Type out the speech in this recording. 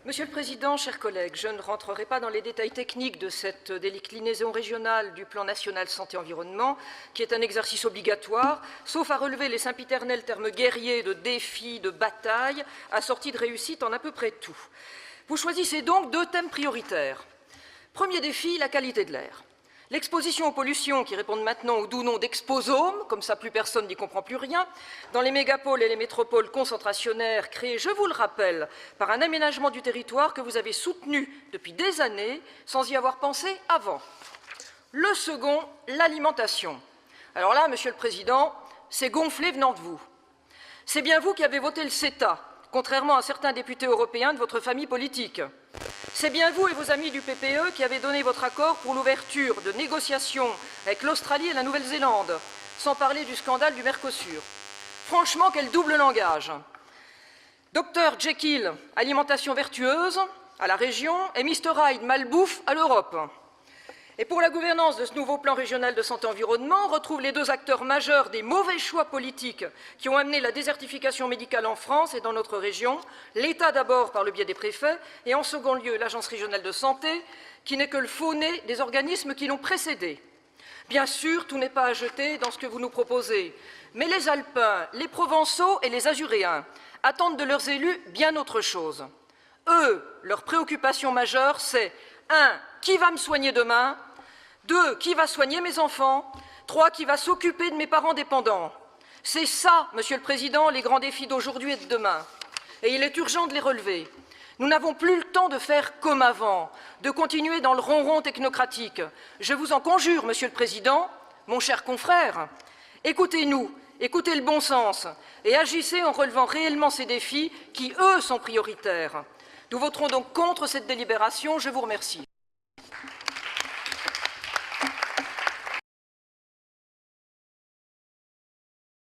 Monsieur le Président, chers collègues, je ne rentrerai pas dans les détails techniques de cette déclinaison régionale du plan national santé-environnement, qui est un exercice obligatoire, sauf à relever les sempiternels termes guerriers de défi, de bataille, assortis de réussite en à peu près tout. Vous choisissez donc deux thèmes prioritaires. Premier défi, la qualité de l'air. L'exposition aux pollutions, qui répondent maintenant au doux nom d'exposome, comme ça plus personne n'y comprend plus rien, dans les mégapoles et les métropoles concentrationnaires créées, je vous le rappelle, par un aménagement du territoire que vous avez soutenu depuis des années sans y avoir pensé avant. Le second, l'alimentation. Alors là, Monsieur le Président, c'est gonflé venant de vous. C'est bien vous qui avez voté le CETA, contrairement à certains députés européens de votre famille politique. C'est bien vous et vos amis du PPE qui avez donné votre accord pour l'ouverture de négociations avec l'Australie et la Nouvelle-Zélande, sans parler du scandale du Mercosur. Franchement, quel double langage. Dr Jekyll, alimentation vertueuse à la région, et Mr Hyde, malbouffe à l'Europe. Et pour la gouvernance de ce nouveau plan régional de santé-environnement, on retrouve les deux acteurs majeurs des mauvais choix politiques qui ont amené la désertification médicale en France et dans notre région, l'État d'abord par le biais des préfets, et en second lieu l'Agence régionale de santé, qui n'est que le faux-nez des organismes qui l'ont précédé. Bien sûr, tout n'est pas à jeter dans ce que vous nous proposez, mais les Alpins, les Provençaux et les Azuréens attendent de leurs élus bien autre chose. Eux, leur préoccupation majeure, c'est 1. Qui va me soigner demain? 2. Qui va soigner mes enfants? 3. Qui va s'occuper de mes parents dépendants? C'est ça, Monsieur le Président, les grands défis d'aujourd'hui et de demain. Et il est urgent de les relever. Nous n'avons plus le temps de faire comme avant, de continuer dans le ronron technocratique. Je vous en conjure, Monsieur le Président, mon cher confrère, écoutez-nous, écoutez le bon sens et agissez en relevant réellement ces défis qui, eux, sont prioritaires. Nous voterons donc contre cette délibération. Je vous remercie.